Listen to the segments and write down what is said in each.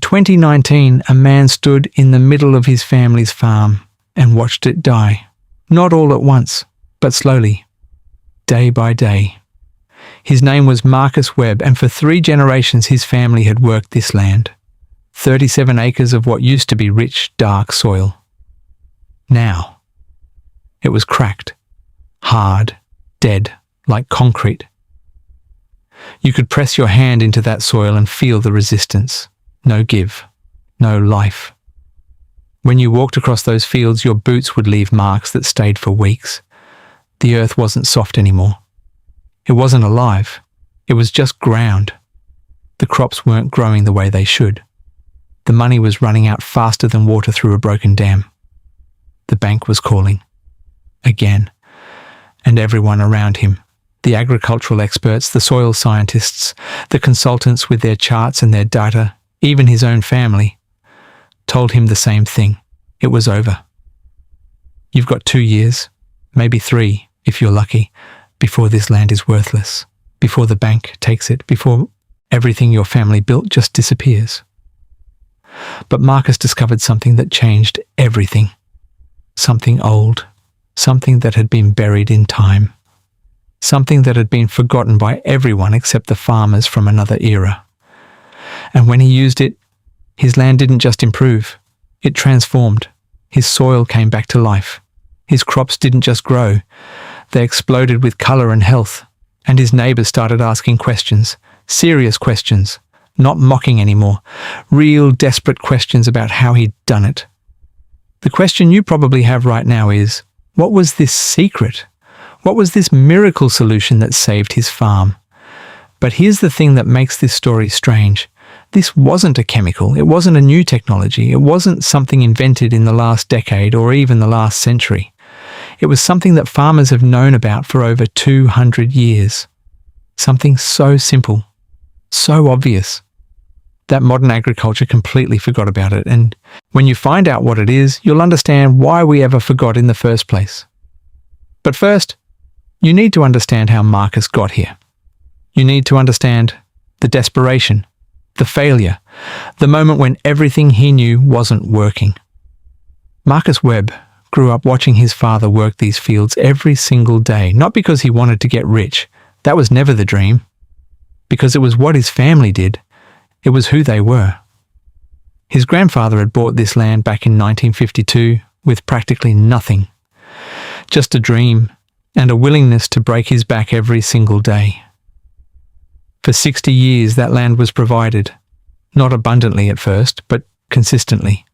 2019, a man stood in the middle of his family's farm and watched it die. Not all at once, but slowly, day by day. His name was Marcus Webb, and for 3 generations his family had worked this land. 37 acres of what used to be rich, dark soil. Now, it was cracked, hard, dead, like concrete. You could press your hand into that soil and feel the resistance. No give, no life. When you walked across those fields, your boots would leave marks that stayed for weeks. The earth wasn't soft anymore. It wasn't alive. It was just ground. The crops weren't growing the way they should. The money was running out faster than water through a broken dam. The bank was calling. Again. And everyone around him. The agricultural experts, the soil scientists, the consultants with their charts and their data, even his own family, told him the same thing. It was over. You've got 2 years, maybe 3, if you're lucky, before this land is worthless, before the bank takes it, before everything your family built just disappears. But Marcus discovered something that changed everything. Something old, something that had been buried in time. Something that had been forgotten by everyone except the farmers from another era. And when he used it, his land didn't just improve, it transformed. His soil came back to life. His crops didn't just grow, they exploded with colour and health. And his neighbours started asking questions, serious questions, not mocking anymore, real desperate questions about how he'd done it. The question you probably have right now is, what was this secret? What was this miracle solution that saved his farm? But here's the thing that makes this story strange. This wasn't a chemical, it wasn't a new technology, it wasn't something invented in the last decade or even the last century. It was something that farmers have known about for over 200 years. Something so simple, so obvious, that modern agriculture completely forgot about it. And when you find out what it is, you'll understand why we ever forgot in the first place. But first, you need to understand how Marcus got here. You need to understand the desperation, the failure, the moment when everything he knew wasn't working. Marcus Webb grew up watching his father work these fields every single day, not because he wanted to get rich. That was never the dream. Because it was what his family did. It was who they were. His grandfather had bought this land back in 1952 with practically nothing. Just a dream and a willingness to break his back every single day. For 60 years that land was provided, not abundantly at first, but consistently,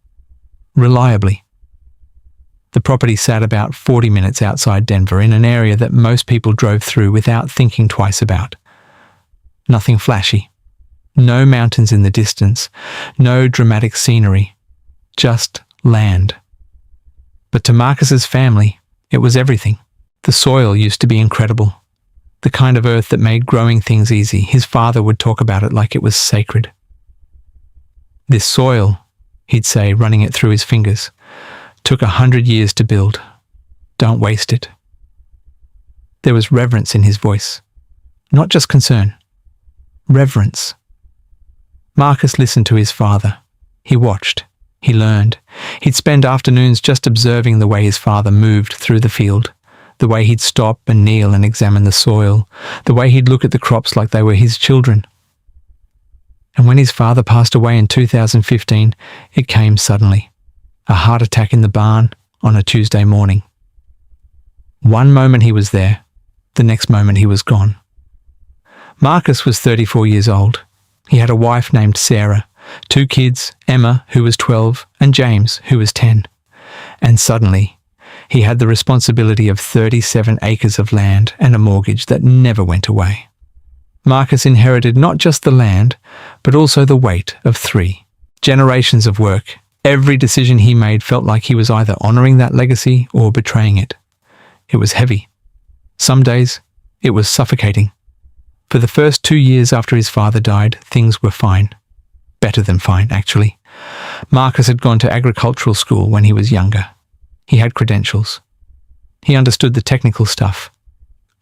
reliably. The property sat about 40 minutes outside Denver in an area that most people drove through without thinking twice about. Nothing flashy. No mountains in the distance. No dramatic scenery. Just land. But to Marcus's family, it was everything. The soil used to be incredible. The kind of earth that made growing things easy. His father would talk about it like it was sacred. This soil, he'd say, running it through his fingers, took 100 years to build. Don't waste it. There was reverence in his voice. Not just concern. Reverence. Marcus listened to his father. He watched. He learned. He'd spend afternoons just observing the way his father moved through the field, the way he'd stop and kneel and examine the soil, the way he'd look at the crops like they were his children. And when his father passed away in 2015, it came suddenly. A heart attack in the barn on a Tuesday morning. One moment he was there, the next moment he was gone. Marcus was 34 years old. He had a wife named Sarah, 2 kids, Emma, who was 12, and James, who was 10. And suddenly, he had the responsibility of 37 acres of land and a mortgage that never went away. Marcus inherited not just the land, but also the weight of 3 generations of work. Every decision he made felt like he was either honoring that legacy or betraying it. It was heavy. Some days, it was suffocating. For the first 2 years after his father died, things were fine. Better than fine, actually. Marcus had gone to agricultural school when he was younger. He had credentials. He understood the technical stuff.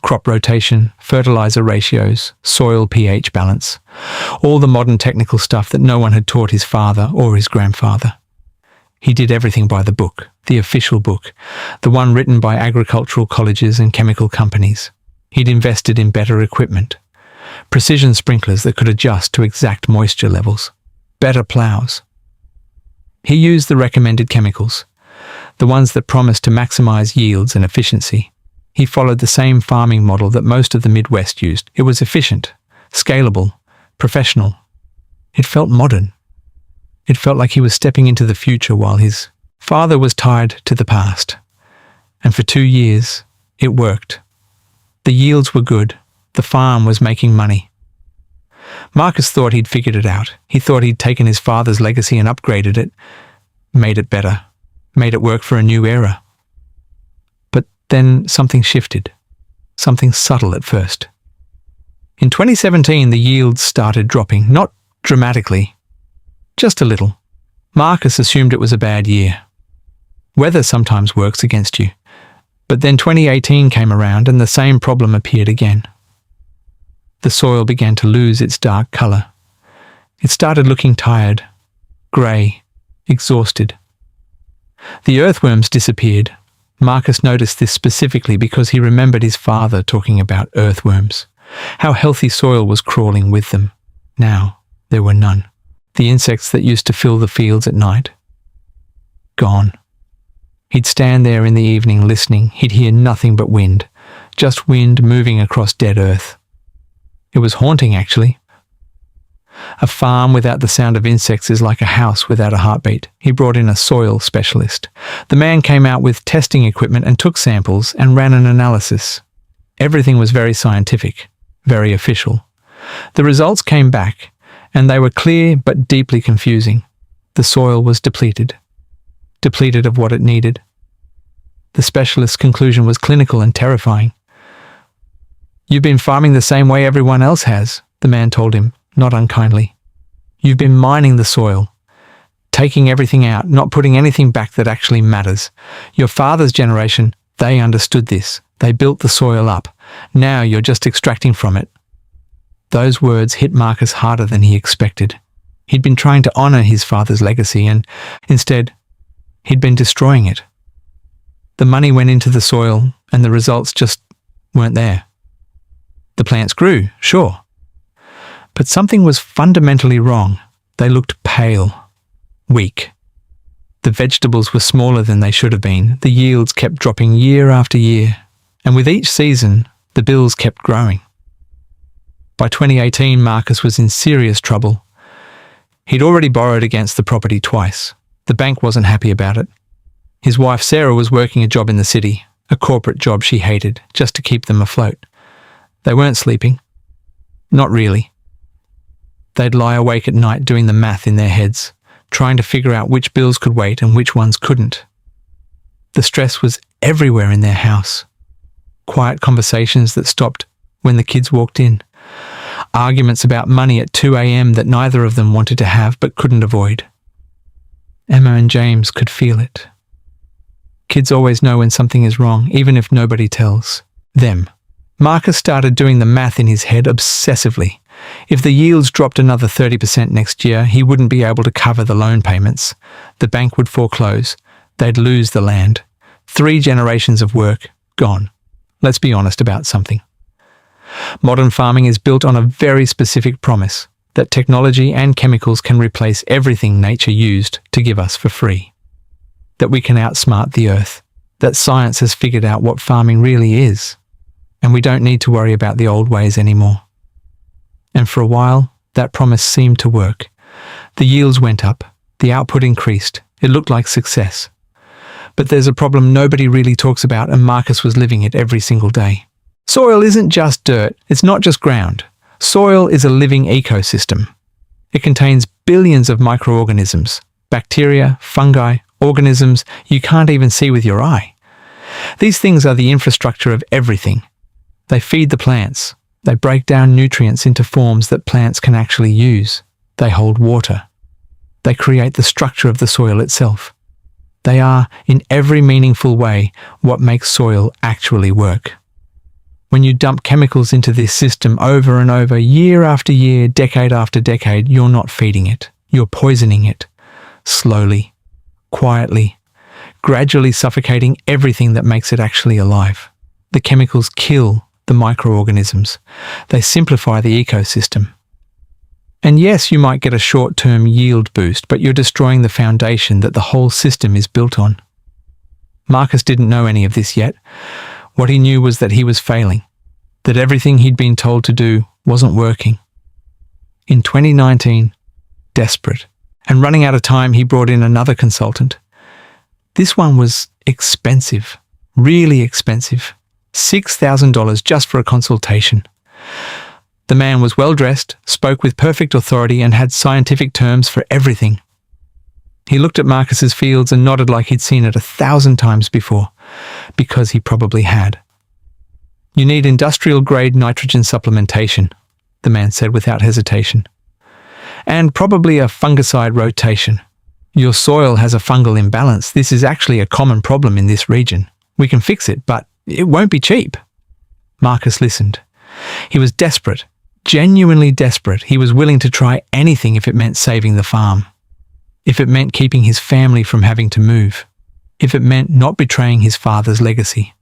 crop rotation, fertilizer ratios, soil pH balance, all the modern technical stuff that no one had taught his father or his grandfather. He did everything by the book, the official book, the one written by agricultural colleges and chemical companies. He'd invested in better equipment, precision sprinklers that could adjust to exact moisture levels, better plows. He used the recommended chemicals, the ones that promised to maximize yields and efficiency. He followed the same farming model that most of the Midwest used. It was efficient, scalable, professional. It felt modern. It felt like he was stepping into the future while his father was tied to the past. And for 2 years, it worked. The yields were good. The farm was making money. Marcus thought he'd figured it out. He thought he'd taken his father's legacy and upgraded it, made it better, made it work for a new era. But then something shifted, something subtle at first. In 2017, the yields started dropping, not dramatically, just a little. Marcus assumed it was a bad year. Weather sometimes works against you. But then 2018 came around and the same problem appeared again. The soil began to lose its dark color. It started looking tired, grey, exhausted. The earthworms disappeared. Marcus noticed this specifically because he remembered his father talking about earthworms, how healthy soil was crawling with them. Now, there were none. The insects that used to fill the fields at night, gone. He'd stand there in the evening listening. He'd hear nothing but wind, just wind moving across dead earth. It was haunting, actually. A farm without the sound of insects is like a house without a heartbeat. He brought in a soil specialist. The man came out with testing equipment and took samples and ran an analysis. Everything was very scientific, very official. The results came back, and they were clear but deeply confusing. The soil was depleted of what it needed. The specialist's conclusion was clinical and terrifying. "You've been farming the same way everyone else has," the man told him, not unkindly. "You've been mining the soil, taking everything out, not putting anything back that actually matters. Your father's generation, they understood this. They built the soil up. Now you're just extracting from it." Those words hit Marcus harder than he expected. He'd been trying to honor his father's legacy, and instead, he'd been destroying it. The money went into the soil, and the results just weren't there. The plants grew, sure. But something was fundamentally wrong. They looked pale, weak. The vegetables were smaller than they should have been. The yields kept dropping year after year. And with each season, the bills kept growing. By 2018, Marcus was in serious trouble. He'd already borrowed against the property twice. The bank wasn't happy about it. His wife Sarah was working a job in the city, a corporate job she hated, just to keep them afloat. They weren't sleeping. Not really. They'd lie awake at night doing the math in their heads, trying to figure out which bills could wait and which ones couldn't. The stress was everywhere in their house. Quiet conversations that stopped when the kids walked in. Arguments about money at 2 a.m. that neither of them wanted to have but couldn't avoid. Emma and James could feel it. Kids always know when something is wrong, even if nobody tells them. Marcus started doing the math in his head obsessively. If the yields dropped another 30% next year, he wouldn't be able to cover the loan payments. The bank would foreclose. They'd lose the land. 3 generations of work, gone. Let's be honest about something. Modern farming is built on a very specific promise that technology and chemicals can replace everything nature used to give us for free. That we can outsmart the earth. That science has figured out what farming really is. And we don't need to worry about the old ways anymore. And for a while, that promise seemed to work. The yields went up. The output increased. It looked like success. But there's a problem nobody really talks about, and Marcus was living it every single day. Soil isn't just dirt. It's not just ground. Soil is a living ecosystem. It contains billions of microorganisms, bacteria, fungi, organisms you can't even see with your eye. These things are the infrastructure of everything. They feed the plants. They break down nutrients into forms that plants can actually use. They hold water. They create the structure of the soil itself. They are, in every meaningful way, what makes soil actually work. When you dump chemicals into this system over and over, year after year, decade after decade, you're not feeding it. You're poisoning it. Slowly, quietly, gradually suffocating everything that makes it actually alive. The chemicals kill the microorganisms. They simplify the ecosystem. And yes, you might get a short-term yield boost, but you're destroying the foundation that the whole system is built on. Marcus didn't know any of this yet. What he knew was that he was failing, that everything he'd been told to do wasn't working. In 2019, desperate, and running out of time, he brought in another consultant. This one was expensive, really expensive. $6,000 just for a consultation. The man was well-dressed, spoke with perfect authority, and had scientific terms for everything. He looked at Marcus's fields and nodded like he'd seen it 1,000 times before, because he probably had. "You need industrial-grade nitrogen supplementation," the man said without hesitation. "And probably a fungicide rotation. Your soil has a fungal imbalance. This is actually a common problem in this region. We can fix it, but it won't be cheap." Marcus listened. He was desperate, genuinely desperate. He was willing to try anything if it meant saving the farm. If it meant keeping his family from having to move. If it meant not betraying his father's legacy.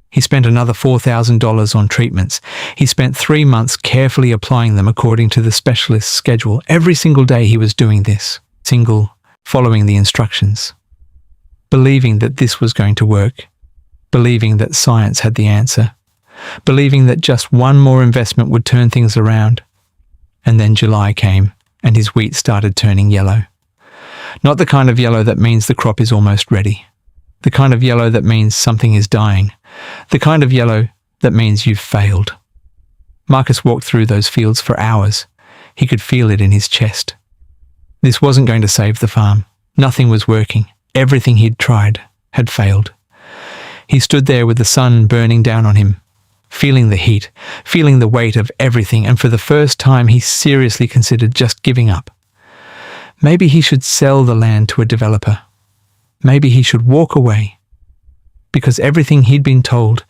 He spent another $4,000 on treatments. He spent 3 months carefully applying them according to the specialist's schedule. Every single day he was doing this, following the instructions. Believing that this was going to work. Believing that science had the answer. Believing that just one more investment would turn things around. And then July came, and his wheat started turning yellow. Not the kind of yellow that means the crop is almost ready. The kind of yellow that means something is dying. The kind of yellow that means you've failed. Marcus walked through those fields for hours. He could feel it in his chest. This wasn't going to save the farm. Nothing was working. Everything he'd tried had failed. He stood there with the sun burning down on him, feeling the heat, feeling the weight of everything, and for the first time he seriously considered just giving up. Maybe he should sell the land to a developer. Maybe he should walk away. Because everything he'd been told,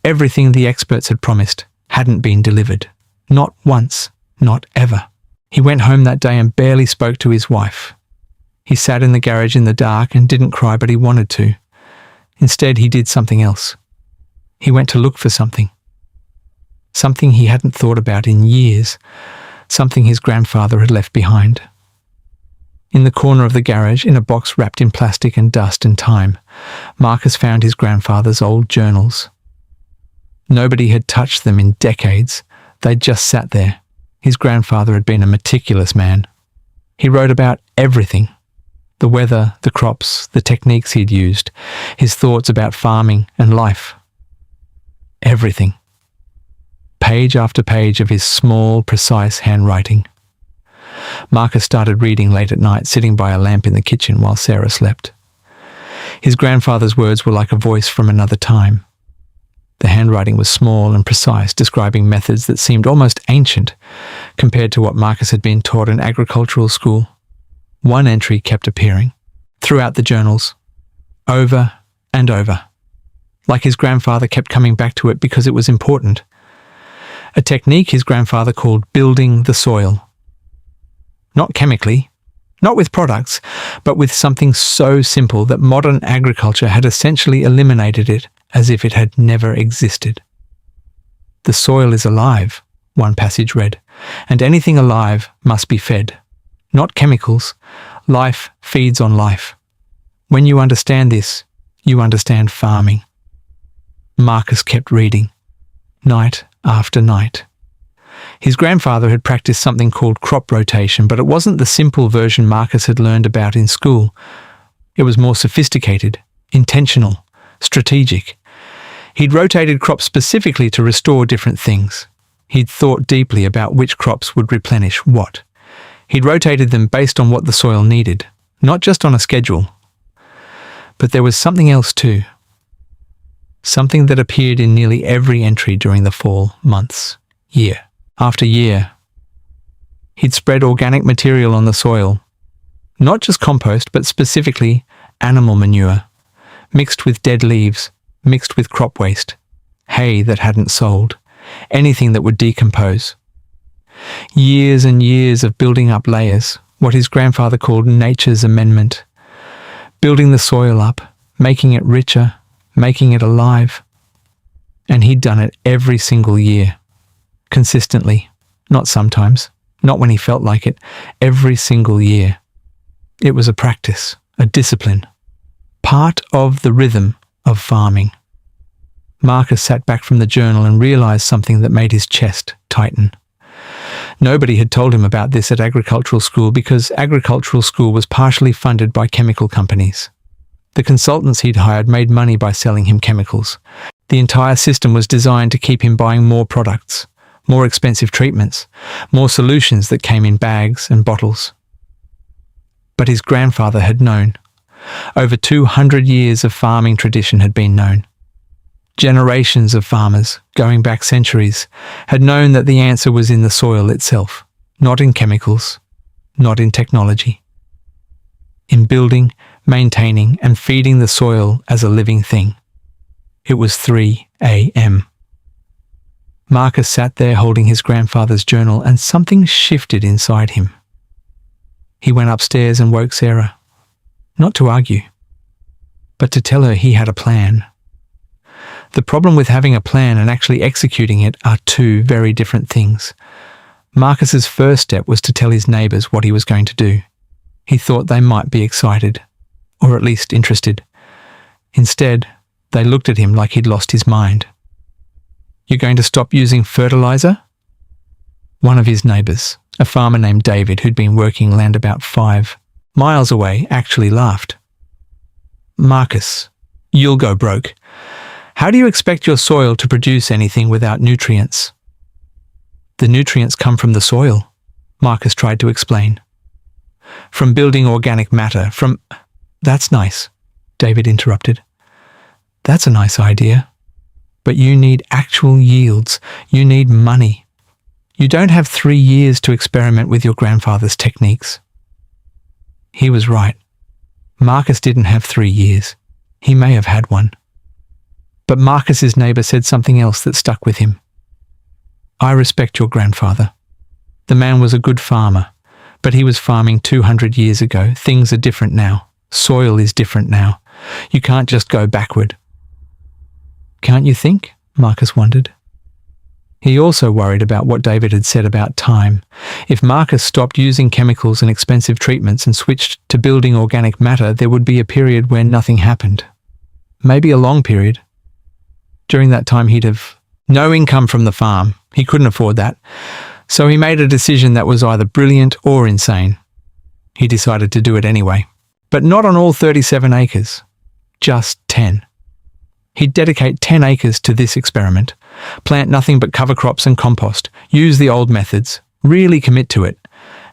everything the experts had promised, hadn't been delivered. Not once, not ever. He went home that day and barely spoke to his wife. He sat in the garage in the dark and didn't cry, but he wanted to. Instead, he did something else. He went to look for something. Something he hadn't thought about in years. Something his grandfather had left behind. In the corner of the garage, in a box wrapped in plastic and dust and time, Marcus found his grandfather's old journals. Nobody had touched them in decades. They'd just sat there. His grandfather had been a meticulous man. He wrote about everything. The weather, the crops, the techniques he'd used, his thoughts about farming and life. Everything. Page after page of his small, precise handwriting. Marcus started reading late at night, sitting by a lamp in the kitchen while Sarah slept. His grandfather's words were like a voice from another time. The handwriting was small and precise, describing methods that seemed almost ancient compared to what Marcus had been taught in agricultural school. One entry kept appearing, throughout the journals, over and over, like his grandfather kept coming back to it because it was important. A technique his grandfather called building the soil. Not chemically, not with products, but with something so simple that modern agriculture had essentially eliminated it as if it had never existed. The soil is alive, one passage read, and anything alive must be fed. Not chemicals. Life feeds on life. When you understand this, you understand farming. Marcus kept reading, night after night. His grandfather had practiced something called crop rotation, but it wasn't the simple version Marcus had learned about in school. It was more sophisticated, intentional, strategic. He'd rotated crops specifically to restore different things. He'd thought deeply about which crops would replenish what. He'd rotated them based on what the soil needed, not just on a schedule. But there was something else too. Something that appeared in nearly every entry during the fall months, year after year. He'd spread organic material on the soil, not just compost, but specifically animal manure, mixed with dead leaves, mixed with crop waste, hay that hadn't sold, anything that would decompose. Years and years of building up layers, what his grandfather called nature's amendment. Building the soil up, making it richer, making it alive. And he'd done it every single year. Consistently, not sometimes, not when he felt like it, every single year. It was a practice, a discipline, part of the rhythm of farming. Marcus sat back from the journal and realized something that made his chest tighten. Nobody had told him about this at agricultural school because agricultural school was partially funded by chemical companies. The consultants he'd hired made money by selling him chemicals. The entire system was designed to keep him buying more products, more expensive treatments, more solutions that came in bags and bottles. But his grandfather had known. Over 200 years of farming tradition had been known. Generations of farmers, going back centuries, had known that the answer was in the soil itself, not in chemicals, not in technology. In building, maintaining, and feeding the soil as a living thing. It was 3 a.m. Marcus sat there holding his grandfather's journal, and something shifted inside him. He went upstairs and woke Sarah, not to argue, but to tell her he had a plan. The problem with having a plan and actually executing it are two very different things. Marcus's first step was to tell his neighbours what he was going to do. He thought they might be excited, or at least interested. Instead, they looked at him like he'd lost his mind. "You're going to stop using fertilizer?" One of his neighbours, a farmer named David who'd been working land about 5 miles away, actually laughed. "Marcus, you'll go broke. How do you expect your soil to produce anything without nutrients?" "The nutrients come from the soil," Marcus tried to explain. "From building organic matter, from—" "That's nice," David interrupted. "That's a nice idea. But you need actual yields. You need money. You don't have 3 years to experiment with your grandfather's techniques." He was right. Marcus didn't have 3 years. He may have had one. But Marcus's neighbour said something else that stuck with him. "I respect your grandfather. The man was a good farmer, but he was farming 200 years ago. Things are different now. Soil is different now. You can't just go backward." "Can't you think?" Marcus wondered. He also worried about what David had said about time. If Marcus stopped using chemicals and expensive treatments and switched to building organic matter, there would be a period where nothing happened. Maybe a long period. During that time he'd have no income from the farm. He couldn't afford that. So he made a decision that was either brilliant or insane. He decided to do it anyway. But not on all 37 acres. Just 10. He'd dedicate 10 acres to this experiment. Plant nothing but cover crops and compost. Use the old methods. Really commit to it.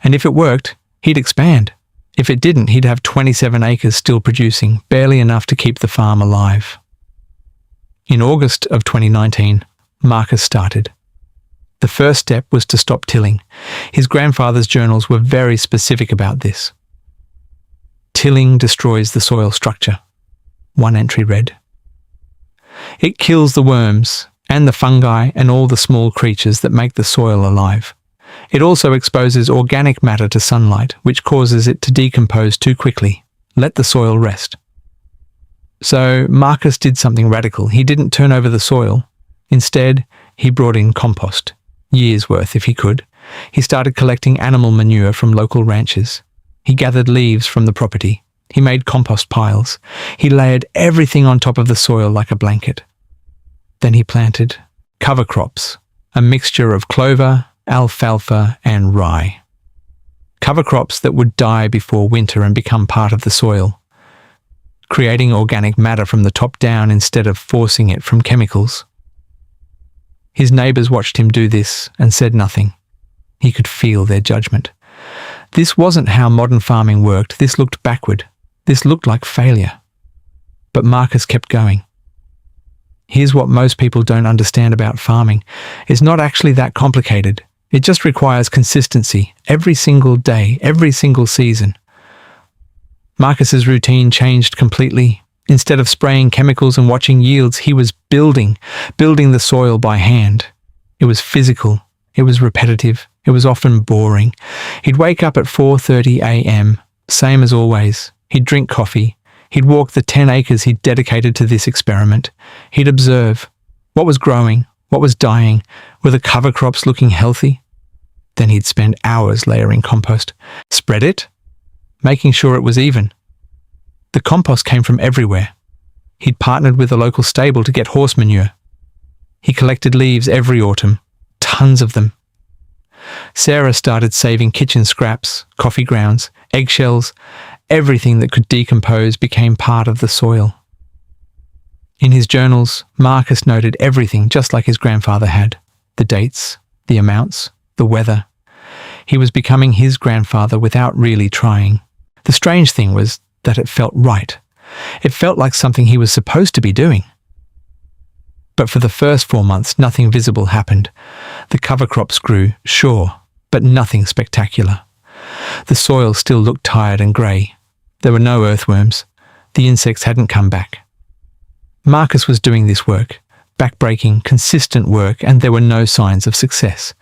And if it worked, he'd expand. If it didn't, he'd have 27 acres still producing, barely enough to keep the farm alive. In August of 2019, Marcus started. The first step was to stop tilling. His grandfather's journals were very specific about this. "Tilling destroys the soil structure," one entry read. "It kills the worms and the fungi and all the small creatures that make the soil alive. It also exposes organic matter to sunlight, which causes it to decompose too quickly. Let the soil rest." So Marcus did something radical. He didn't turn over the soil. Instead, he brought in compost, years' worth if he could. He started collecting animal manure from local ranches. He gathered leaves from the property. He made compost piles. He layered everything on top of the soil like a blanket. Then he planted cover crops, a mixture of clover, alfalfa, and rye. Cover crops that would die before winter and become part of the soil, creating organic matter from the top down instead of forcing it from chemicals. His neighbours watched him do this and said nothing. He could feel their judgment. This wasn't how modern farming worked. This looked backward. This looked like failure. But Marcus kept going. Here's what most people don't understand about farming. It's not actually that complicated. It just requires consistency, every single day, every single season. Marcus's routine changed completely Instead of spraying chemicals and watching yields, he was building the soil by hand. It was physical. It was repetitive. It was often boring. He'd wake up at 4:30 a.m., same as always. He'd drink coffee. He'd walk the 10 acres he'd dedicated to this experiment. He'd observe what was growing, what was dying, were the cover crops looking healthy? Then he'd spend hours layering compost, spread it, making sure it was even. The compost came from everywhere. He'd partnered with a local stable to get horse manure. He collected leaves every autumn, tons of them. Sarah started saving kitchen scraps, coffee grounds, eggshells. Everything that could decompose became part of the soil. In his journals, Marcus noted everything just like his grandfather had. The dates, the amounts, the weather. He was becoming his grandfather without really trying. The strange thing was that it felt right. It felt like something he was supposed to be doing. But for the first 4 months, nothing visible happened. The cover crops grew, sure, but nothing spectacular. The soil still looked tired and grey. There were no earthworms. The insects hadn't come back. Marcus was doing this work, backbreaking, consistent work, and there were no signs of success.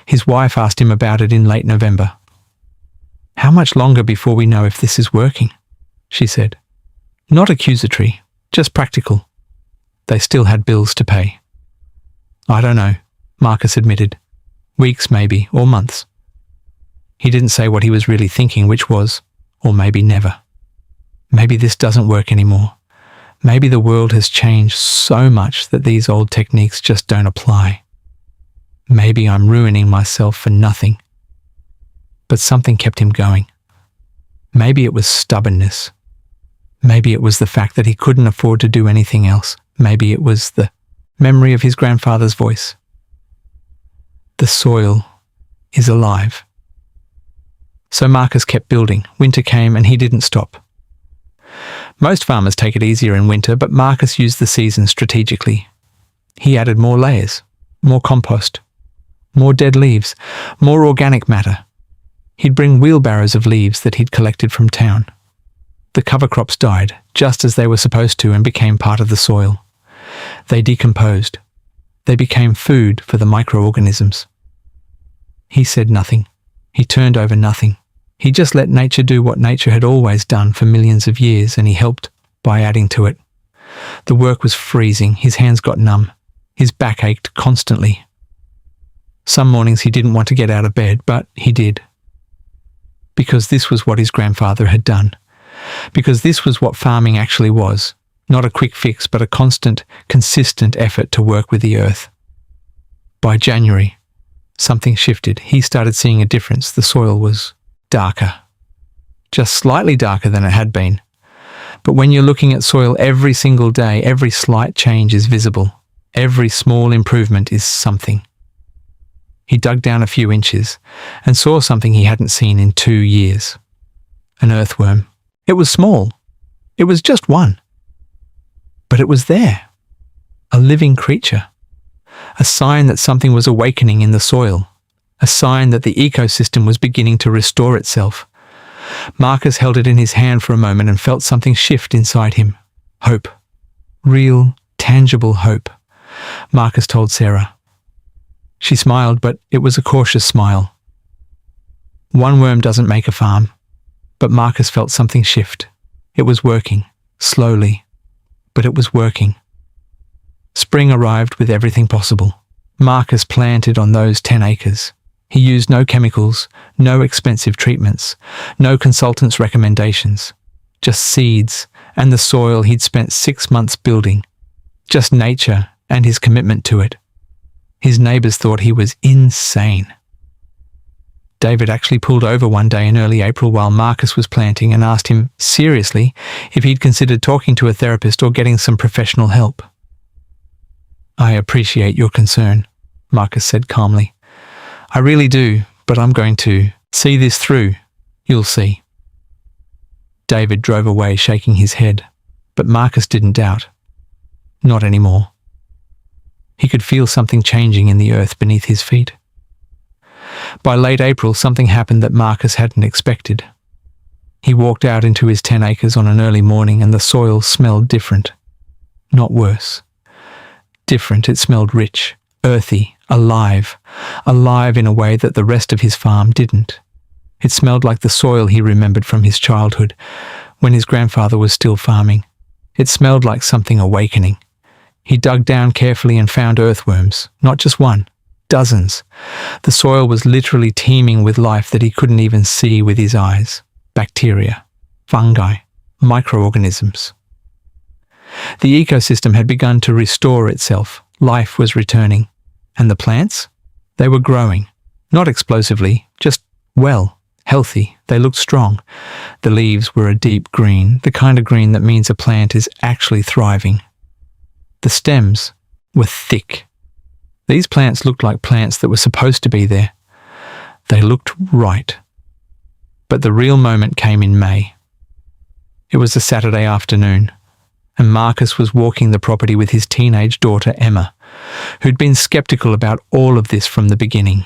His wife asked him about it in late November. "How much longer before we know if this is working?" she said. Not accusatory, just practical. They still had bills to pay. "I don't know," Marcus admitted. "Weeks maybe, or months." He didn't say what he was really thinking, which was, or maybe never. Maybe this doesn't work anymore. Maybe the world has changed so much that these old techniques just don't apply. Maybe I'm ruining myself for nothing. But something kept him going. Maybe it was stubbornness. Maybe it was the fact that he couldn't afford to do anything else. Maybe it was the memory of his grandfather's voice. The soil is alive. So Marcus kept building. Winter came and he didn't stop. Most farmers take it easier in winter, but Marcus used the season strategically. He added more layers, more compost, more dead leaves, more organic matter. He'd bring wheelbarrows of leaves that he'd collected from town. The cover crops died, just as they were supposed to, and became part of the soil. They decomposed. They became food for the microorganisms. He said nothing. He turned over nothing. He just let nature do what nature had always done for millions of years, and he helped by adding to it. The work was freezing. His hands got numb. His back ached constantly. Some mornings he didn't want to get out of bed, but he did. Because this was what his grandfather had done. Because this was what farming actually was. Not a quick fix, but a constant, consistent effort to work with the earth. By January, something shifted. He started seeing a difference. The soil was darker. Just slightly darker than it had been. But when you're looking at soil every single day, every slight change is visible. Every small improvement is something. He dug down a few inches and saw something he hadn't seen in 2 years. An earthworm. It was small. It was just one. But it was there. A living creature. A sign that something was awakening in the soil. A sign that the ecosystem was beginning to restore itself. Marcus held it in his hand for a moment and felt something shift inside him. Hope. Real, tangible hope. Marcus told Sarah. She smiled, but it was a cautious smile. One worm doesn't make a farm. But Marcus felt something shift. It was working, slowly, but it was working. Spring arrived with everything possible. Marcus planted on those 10 acres. He used no chemicals, no expensive treatments, no consultants' recommendations, just seeds and the soil he'd spent 6 months building, just nature and his commitment to it. His neighbours thought he was insane. David actually pulled over one day in early April while Marcus was planting and asked him seriously if he'd considered talking to a therapist or getting some professional help. "I appreciate your concern," Marcus said calmly. "I really do, but I'm going to see this through. You'll see." David drove away shaking his head, but Marcus didn't doubt. Not anymore. He could feel something changing in the earth beneath his feet. By late April, something happened that Marcus hadn't expected. He walked out into his 10 acres on an early morning and the soil smelled different. Not worse. Different, it smelled rich, earthy, alive in a way that the rest of his farm didn't. It smelled like the soil he remembered from his childhood, when his grandfather was still farming. It smelled like something awakening. He dug down carefully and found earthworms, not just one, dozens. The soil was literally teeming with life that he couldn't even see with his eyes. Bacteria, fungi, microorganisms. The ecosystem had begun to restore itself. Life was returning. And the plants? They were growing. Not explosively, just well, healthy. They looked strong. The leaves were a deep green, the kind of green that means a plant is actually thriving. The stems were thick. These plants looked like plants that were supposed to be there. They looked right. But the real moment came in May. It was a Saturday afternoon, and Marcus was walking the property with his teenage daughter Emma, who'd been skeptical about all of this from the beginning.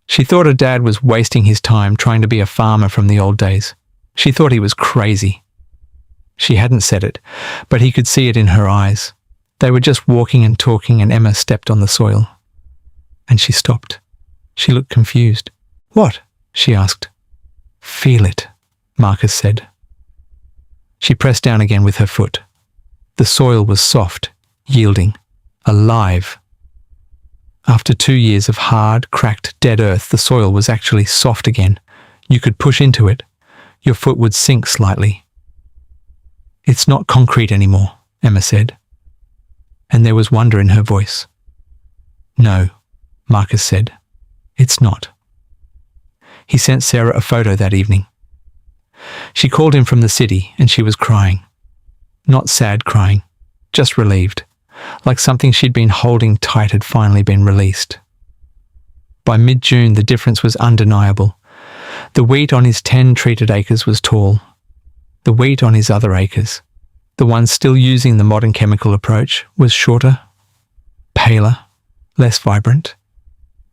She thought her dad was wasting his time trying to be a farmer from the old days. She thought he was crazy. She hadn't said it, but he could see it in her eyes. They were just walking and talking and Emma stepped on the soil. And she stopped. She looked confused. "What?" she asked. "Feel it," Marcus said. She pressed down again with her foot. The soil was soft, yielding, alive. After 2 years of hard, cracked, dead earth, the soil was actually soft again. You could push into it. Your foot would sink slightly. "It's not concrete anymore," Emma said. And there was wonder in her voice. "No," Marcus said. "It's not." He sent Sarah a photo that evening. She called him from the city and she was crying. Not sad crying, just relieved, like something she'd been holding tight had finally been released. By mid-June, the difference was undeniable. The wheat on his 10 treated acres was tall. The wheat on his other acres, the ones still using the modern chemical approach, was shorter, paler, less vibrant.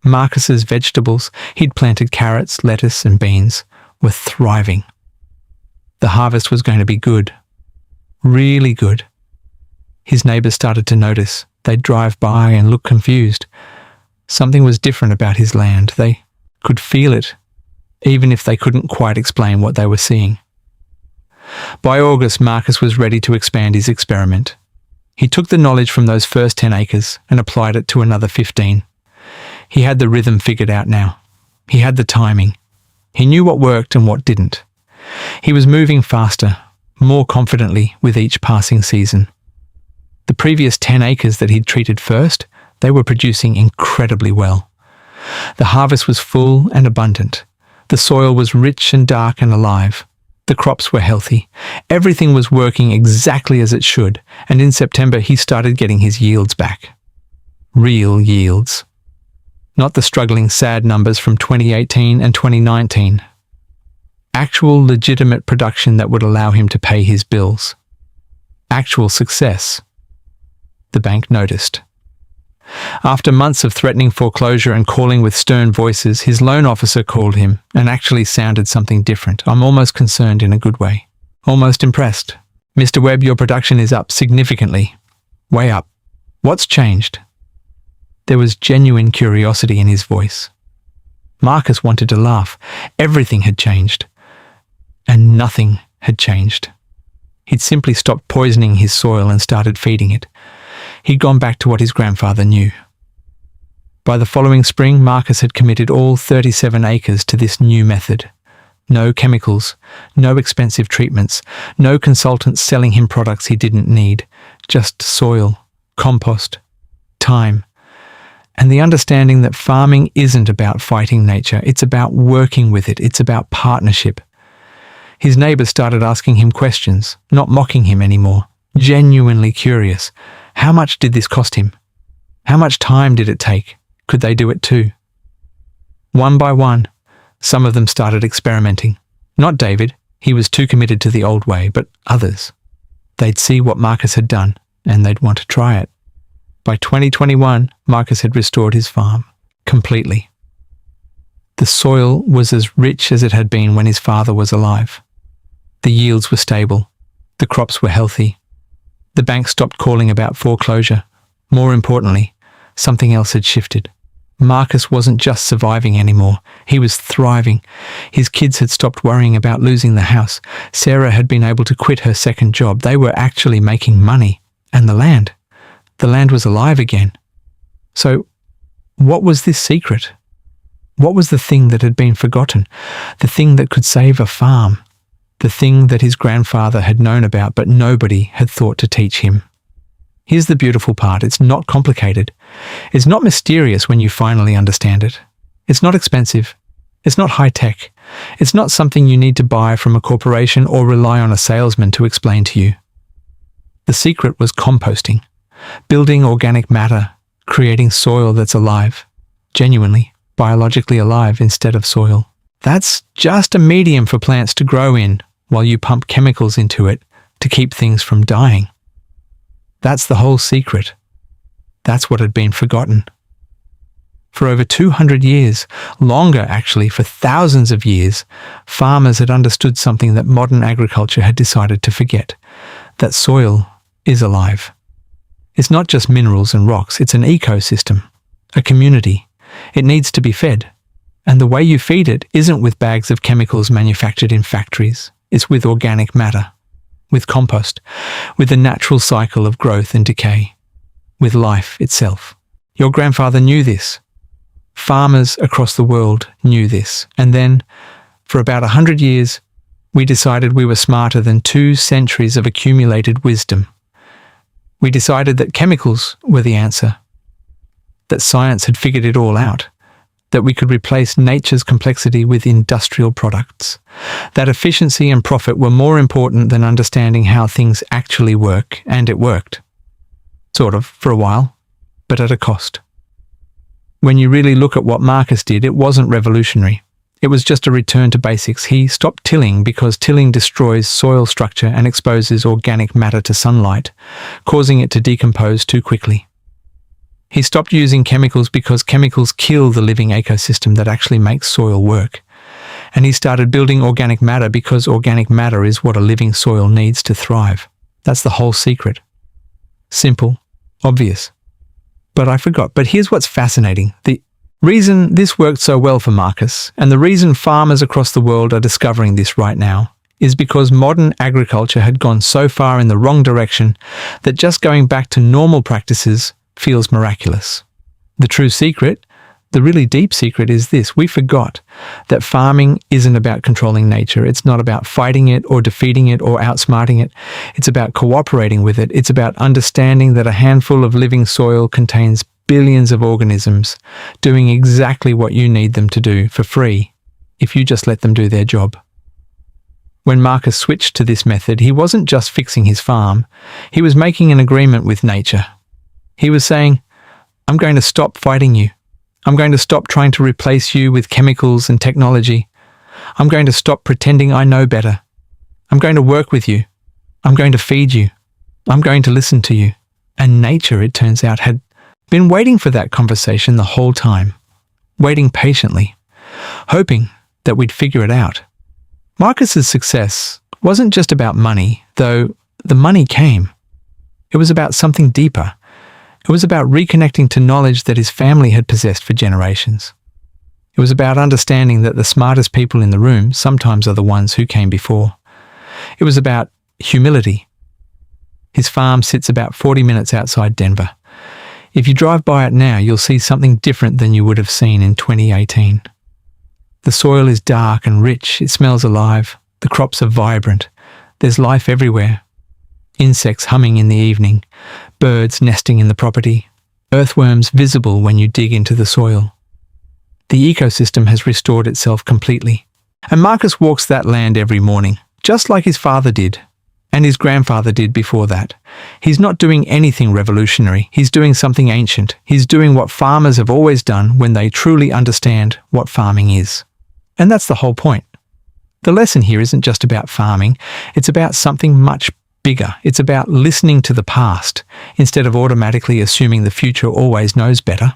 Marcus's vegetables, he'd planted carrots, lettuce and beans, were thriving. The harvest was going to be good. Really good. His neighbours started to notice. They'd drive by and look confused. Something was different about his land. They could feel it, even if they couldn't quite explain what they were seeing. By August, Marcus was ready to expand his experiment. He took the knowledge from those first 10 acres and applied it to another 15. He had the rhythm figured out now. He had the timing. He knew what worked and what didn't. He was moving faster, more confidently with each passing season. The previous 10 acres that he'd treated first, they were producing incredibly well. The harvest was full and abundant. The soil was rich and dark and alive. The crops were healthy. Everything was working exactly as it should, and in September he started getting his yields back. Real yields. Not the struggling, sad numbers from 2018 and 2019. Actual legitimate production that would allow him to pay his bills. Actual success. The bank noticed. After months of threatening foreclosure and calling with stern voices, his loan officer called him and actually sounded something different. "I'm almost concerned in a good way. Almost impressed. Mr. Webb, your production is up significantly. Way up. What's changed?" There was genuine curiosity in his voice. Marcus wanted to laugh. Everything had changed. And nothing had changed. He'd simply stopped poisoning his soil and started feeding it. He'd gone back to what his grandfather knew. By the following spring, Marcus had committed all 37 acres to this new method. No chemicals, no expensive treatments, no consultants selling him products he didn't need, just soil, compost, time, and the understanding that farming isn't about fighting nature, it's about working with it, it's about partnership. His neighbours started asking him questions, not mocking him anymore, genuinely curious. How much did this cost him? How much time did it take? Could they do it too? One by one, some of them started experimenting. Not David, he was too committed to the old way, but others. They'd see what Marcus had done, and they'd want to try it. By 2021, Marcus had restored his farm completely. The soil was as rich as it had been when his father was alive. The yields were stable. The crops were healthy. The bank stopped calling about foreclosure. More importantly, something else had shifted. Marcus wasn't just surviving anymore. He was thriving. His kids had stopped worrying about losing the house. Sarah had been able to quit her second job. They were actually making money. And the land was alive again. So, what was this secret? What was the thing that had been forgotten? The thing that could save a farm? The thing that his grandfather had known about but nobody had thought to teach him? Here's the beautiful part. It's not complicated. It's not mysterious when you finally understand it. It's not expensive. It's not high-tech. It's not something you need to buy from a corporation or rely on a salesman to explain to you. The secret was composting, building organic matter, creating soil that's alive, genuinely, biologically alive instead of soil. That's just a medium for plants to grow in while you pump chemicals into it to keep things from dying. That's the whole secret. That's what had been forgotten. For over 200 years, longer actually, for thousands of years, farmers had understood something that modern agriculture had decided to forget, that soil is alive. It's not just minerals and rocks, it's an ecosystem, a community. It needs to be fed. And the way you feed it isn't with bags of chemicals manufactured in factories. It's with organic matter, with compost, with the natural cycle of growth and decay, with life itself. Your grandfather knew this. Farmers across the world knew this. And then, for about 100 years, we decided we were smarter than 2 centuries of accumulated wisdom. We decided that chemicals were the answer, that science had figured it all out, that we could replace nature's complexity with industrial products, that efficiency and profit were more important than understanding how things actually work, and it worked. Sort of, for a while, but at a cost. When you really look at what Marcus did, it wasn't revolutionary. It was just a return to basics. He stopped tilling because tilling destroys soil structure and exposes organic matter to sunlight, causing it to decompose too quickly. He stopped using chemicals because chemicals kill the living ecosystem that actually makes soil work. And he started building organic matter because organic matter is what a living soil needs to thrive. That's the whole secret. Simple, obvious. But I forgot. But here's what's fascinating. The reason this worked so well for Marcus, and the reason farmers across the world are discovering this right now, is because modern agriculture had gone so far in the wrong direction that just going back to normal practices feels miraculous. The true secret, the really deep secret, is this. We forgot that farming isn't about controlling nature. It's not about fighting it or defeating it or outsmarting it. It's about cooperating with it. It's about understanding that a handful of living soil contains billions of organisms doing exactly what you need them to do for free if you just let them do their job. When Marcus switched to this method, he wasn't just fixing his farm. He was making an agreement with nature. He was saying, I'm going to stop fighting you. I'm going to stop trying to replace you with chemicals and technology. I'm going to stop pretending I know better. I'm going to work with you. I'm going to feed you. I'm going to listen to you. And nature, it turns out, had been waiting for that conversation the whole time, waiting patiently, hoping that we'd figure it out. Marcus's success wasn't just about money, though the money came. It was about something deeper. It was about reconnecting to knowledge that his family had possessed for generations. It was about understanding that the smartest people in the room sometimes are the ones who came before. It was about humility. His farm sits about 40 minutes outside Denver. If you drive by it now, you'll see something different than you would have seen in 2018. The soil is dark and rich. It smells alive. The crops are vibrant. There's life everywhere. Insects humming in the evening, birds nesting in the property, earthworms visible when you dig into the soil. The ecosystem has restored itself completely. And Marcus walks that land every morning, just like his father did, and his grandfather did before that. He's not doing anything revolutionary. He's doing something ancient. He's doing what farmers have always done when they truly understand what farming is. And that's the whole point. The lesson here isn't just about farming. It's about something much bigger. It's about listening to the past instead of automatically assuming the future always knows better.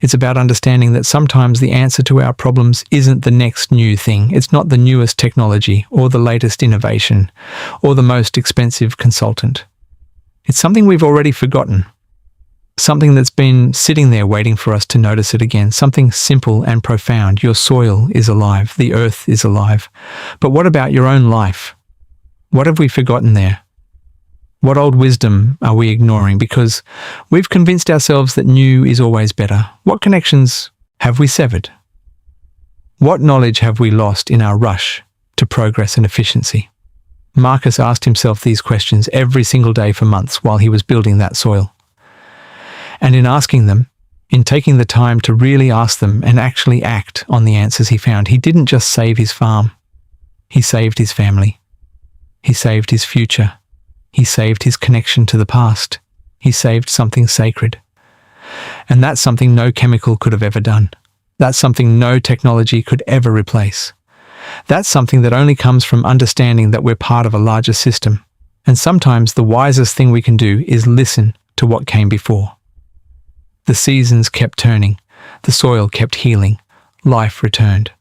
It's about understanding that sometimes the answer to our problems isn't the next new thing. It's not the newest technology or the latest innovation or the most expensive consultant. It's something we've already forgotten. Something that's been sitting there waiting for us to notice it again. Something simple and profound. Your soil is alive. The earth is alive. But what about your own life? What have we forgotten there? What old wisdom are we ignoring because we've convinced ourselves that new is always better? What connections have we severed? What knowledge have we lost in our rush to progress and efficiency? Marcus asked himself these questions every single day for months while he was building that soil. And in asking them, in taking the time to really ask them and actually act on the answers he found, he didn't just save his farm. He saved his family. He saved his future. He saved his connection to the past. He saved something sacred. And that's something no chemical could have ever done. That's something no technology could ever replace. That's something that only comes from understanding that we're part of a larger system. And sometimes the wisest thing we can do is listen to what came before. The seasons kept turning. The soil kept healing. Life returned.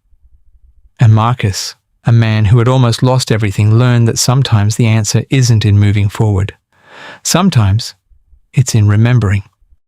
And Marcus, a man who had almost lost everything, learned that sometimes the answer isn't in moving forward. Sometimes it's in remembering.